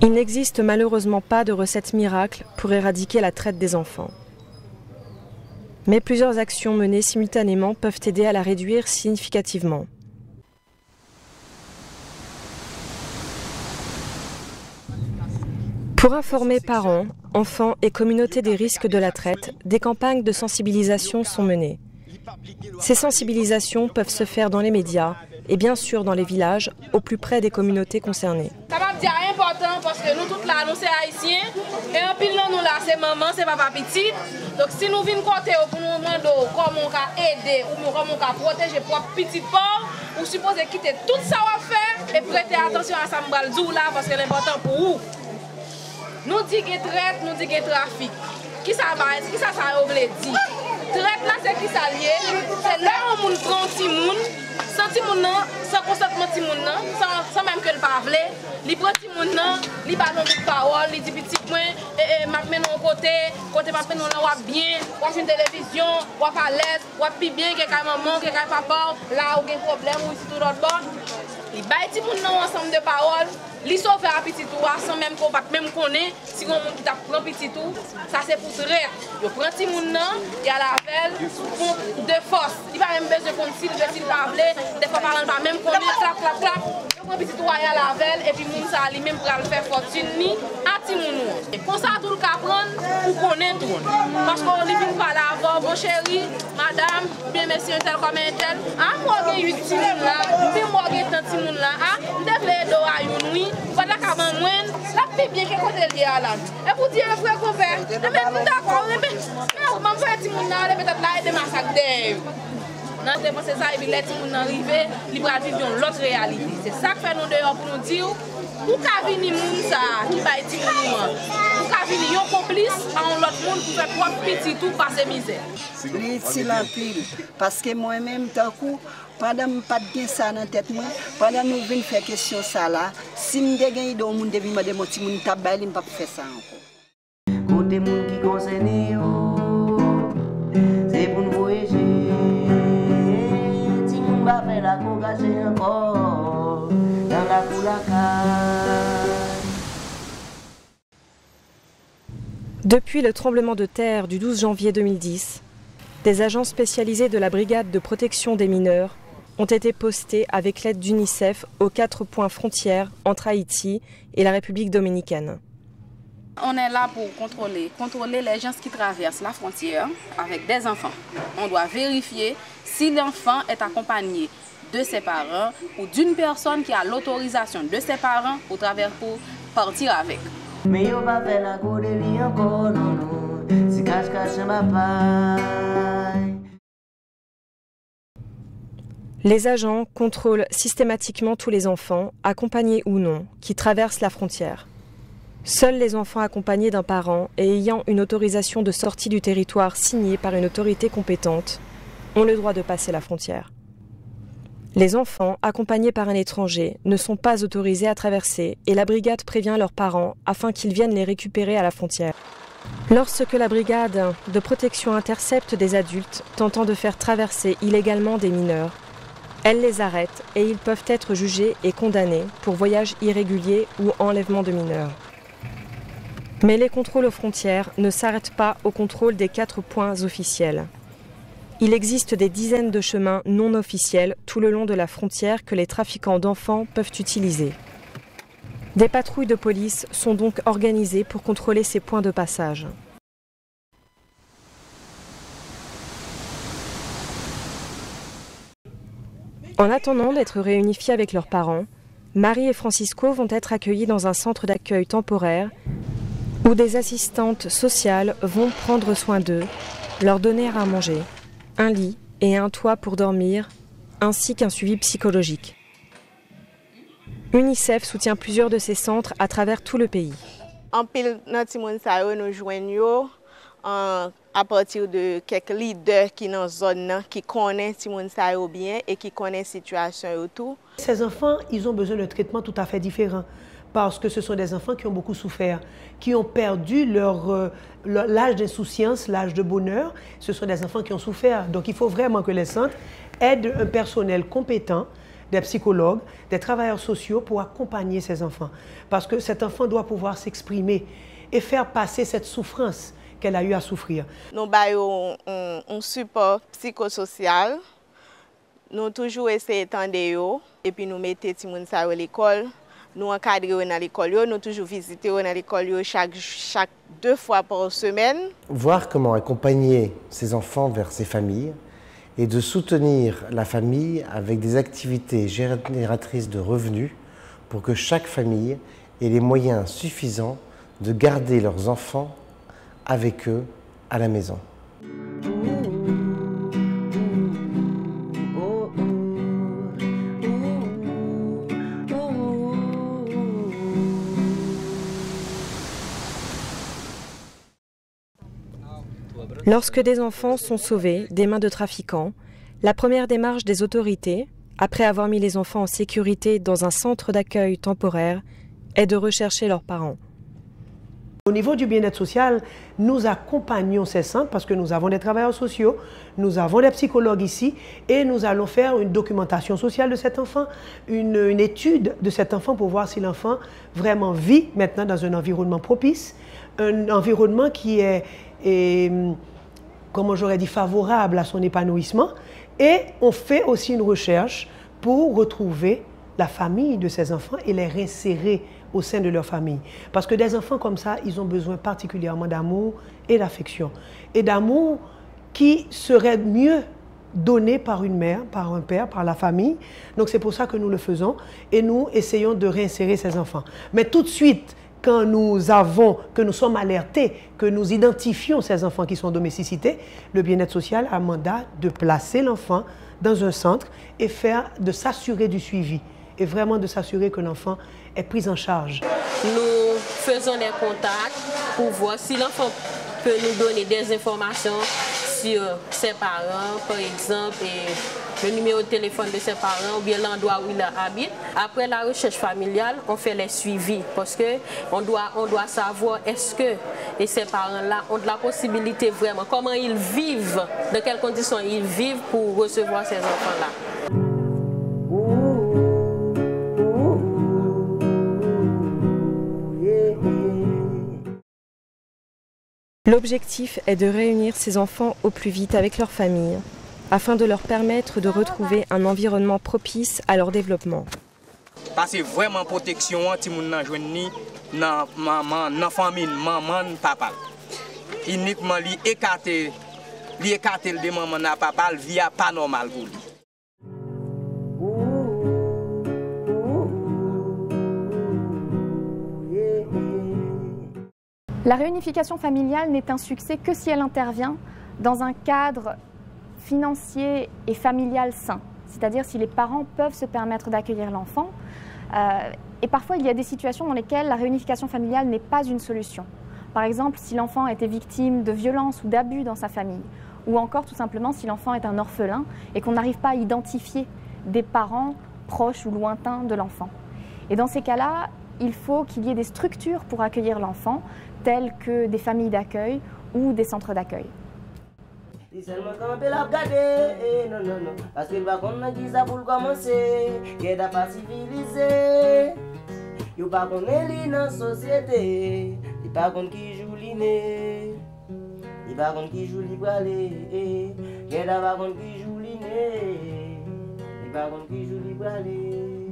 Il n'existe malheureusement pas de recette miracle pour éradiquer la traite des enfants. Mais plusieurs actions menées simultanément peuvent aider à la réduire significativement. Pour informer parents, enfants et communautés des risques de la traite, des campagnes de sensibilisation sont menées. Ces sensibilisations peuvent se faire dans les médias et bien sûr dans les villages, au plus près des communautés concernées. Ça va dire important parce que nous tous là, nous c'est haïtiens et en pile nous là c'est maman, c'est papa petit. Donc si nous venons côté pour nous demander comment on peut aider ou comment on peut protéger propre petit pauvre, ou supposé quitter tout ça à faire et prêter attention à ça m'bral dou là parce que l'important pour vous. Nous dit que traite, nous dit que trafic. Qui ça va, qui ça veut dire? Traite là c'est qui ça lié? C'est là où on prend petit monde. Sans ti moun nan, sans consentement ti moun nan, sans même que le pas vle, li prend ti moun nan, li ba non de parole, li dit petit point m'a mené non côté m'a mené non là bien, ou une télévision, ou à l'aise, ou pi bien que maman, que papa, là où gen problème ou ici tout l'autre bord. Li bay ti moun nan ensemble de paroles, li sauve à petit tout sans même qu'on pas même connaît si on monde qui t'a prend petit tout, ça c'est pour traite. Yo prend ti moun nan, y a la velle pour de force. Il pas même besoin qu'on s'il pas vle, des fois parlant pas même connaît clap clap clap. Yo prend petit tout y a la velle et puis moun ça lui même pour le faire fortune ni à ti moun. Et comme ça tout le cas prendre pour connaître tout. Parce qu'on lui vient parler avant, bon chéri, madame, bien merci un tel comme un tel. Ah moi gen 8 ti moun là, puis moi gen tant ti moun là, ah devle do a yon oui. Voilà comment moi, la fait bien que côté lié à là. Et vous dire le frère qu'on fait, mais d'accord, mais on fait petit monde là, peut-être là et des massacres d'Ève. Non, c'est ça et puis les petits monde arrivé, ils vont vivre l'autre réalité. C'est ça que fait nous dehors pour nous dire pour qu'a venir moun ça qui va être moun. Pour qu'a venir un complice à un autre monde pour faire propre petit tout passer misère. C'est la pile parce que moi-même tant coup pendant pas de ça dans tête moi pendant nous venons faire question ça là si me gagner do monde devine me demander si moun t'a bail pas faire ça encore côté monde qui concerne c'est pour nous voyager si moun va faire la cocager encore dans la coulaka. Depuis le tremblement de terre du 12 janvier 2010, des agents spécialisés de la brigade de protection des mineurs ont été postés avec l'aide d'UNICEF aux 4 points frontières entre Haïti et la République dominicaine. On est là pour contrôler les gens qui traversent la frontière avec des enfants. On doit vérifier si l'enfant est accompagné de ses parents ou d'une personne qui a l'autorisation de ses parents pour partir avec. Mais on va faire la cour de lit encore, non, non, si cache ma paille. Les agents contrôlent systématiquement tous les enfants, accompagnés ou non, qui traversent la frontière. Seuls les enfants accompagnés d'un parent et ayant une autorisation de sortie du territoire signée par une autorité compétente ont le droit de passer la frontière. Les enfants, accompagnés par un étranger, ne sont pas autorisés à traverser et la brigade prévient leurs parents afin qu'ils viennent les récupérer à la frontière. Lorsque la brigade de protection intercepte des adultes tentant de faire traverser illégalement des mineurs, elle les arrête et ils peuvent être jugés et condamnés pour voyage irrégulier ou enlèvement de mineurs. Mais les contrôles aux frontières ne s'arrêtent pas au contrôle des 4 points officiels. Il existe des dizaines de chemins non officiels tout le long de la frontière que les trafiquants d'enfants peuvent utiliser. Des patrouilles de police sont donc organisées pour contrôler ces points de passage. En attendant d'être réunifiés avec leurs parents, Marie et Francisco vont être accueillis dans un centre d'accueil temporaire où des assistantes sociales vont prendre soin d'eux, leur donner à manger, un lit et un toit pour dormir, ainsi qu'un suivi psychologique. UNICEF soutient plusieurs de ces centres à travers tout le pays. En pile, nous joignons à partir de quelques leaders qui sont dans la zone, qui connaissent Simon bien et qui connaissent la situation autour. Ces enfants, ils ont besoin de traitements tout à fait différents parce que ce sont des enfants qui ont beaucoup souffert, qui ont perdu l'âge d'insouciance, l'âge de bonheur. Ce sont des enfants qui ont souffert. Donc il faut vraiment que les centres aident un personnel compétent des psychologues, des travailleurs sociaux pour accompagner ces enfants. Parce que cet enfant doit pouvoir s'exprimer et faire passer cette souffrance qu'elle a eu à souffrir. Nous avons un support psychosocial. Nous toujours essayons d'entendre et puis nous mettons les gens à l'école. Nous encadrons dans l'école, nous toujours visitons dans l'école chaque 2 fois par semaine. Voir comment accompagner ces enfants vers ces familles et de soutenir la famille avec des activités génératrices de revenus pour que chaque famille ait les moyens suffisants de garder leurs enfants avec eux à la maison. Lorsque des enfants sont sauvés des mains de trafiquants, la première démarche des autorités, après avoir mis les enfants en sécurité dans un centre d'accueil temporaire, est de rechercher leurs parents. Au niveau du bien-être social, nous accompagnons ces centres parce que nous avons des travailleurs sociaux, nous avons des psychologues ici et nous allons faire une documentation sociale de cet enfant, une étude de cet enfant pour voir si l'enfant vraiment vit maintenant dans un environnement propice, un environnement qui est comment j'aurais dit, favorable à son épanouissement. Et on fait aussi une recherche pour retrouver la famille de ces enfants et les réinsérer au sein de leur famille. Parce que des enfants comme ça, ils ont besoin particulièrement d'amour et d'affection. Et d'amour qui serait mieux donné par une mère, par un père, par la famille. Donc c'est pour ça que nous le faisons et nous essayons de réinsérer ces enfants. Mais tout de suite, quand nous sommes alertés, que nous identifions ces enfants qui sont domesticités, le bien-être social a mandat de placer l'enfant dans un centre et de s'assurer du suivi et vraiment de s'assurer que l'enfant est pris en charge. Nous faisons des contacts pour voir si l'enfant peut nous donner des informations sur ses parents, par exemple, et le numéro de téléphone de ses parents ou bien l'endroit où il habite. Après la recherche familiale, on fait les suivis parce qu'on doit savoir est-ce que ces parents-là ont de la possibilité vraiment, comment ils vivent, dans quelles conditions ils vivent pour recevoir ces enfants-là. L'objectif est de réunir ces enfants au plus vite avec leur famille, afin de leur permettre de retrouver un environnement propice à leur développement. Parce que vraiment protection, si on a joint dans la famille, maman, papa. Uniquement li écarter de maman et papa, via pas normal pour lui. La réunification familiale n'est un succès que si elle intervient dans un cadre financier et familial sain, c'est-à-dire si les parents peuvent se permettre d'accueillir l'enfant. Et parfois, il y a des situations dans lesquelles la réunification familiale n'est pas une solution. Par exemple, si l'enfant a été victime de violences ou d'abus dans sa famille, ou encore tout simplement si l'enfant est un orphelin et qu'on n'arrive pas à identifier des parents proches ou lointains de l'enfant. Et dans ces cas-là, il faut qu'il y ait des structures pour accueillir l'enfant, telles que des familles d'accueil ou des centres d'accueil. Parce qu'il va qu'on a dit ça pour commencer, qu'il n'a pas civilisé. Il va qu'on est dans la société, il va qu'on qui joue l'inné, il va qu'on qui joue l'ibbalé, qu'il n'a pas qu'on qui joue l'inné, il va qu'on qui joue l'ibbalé.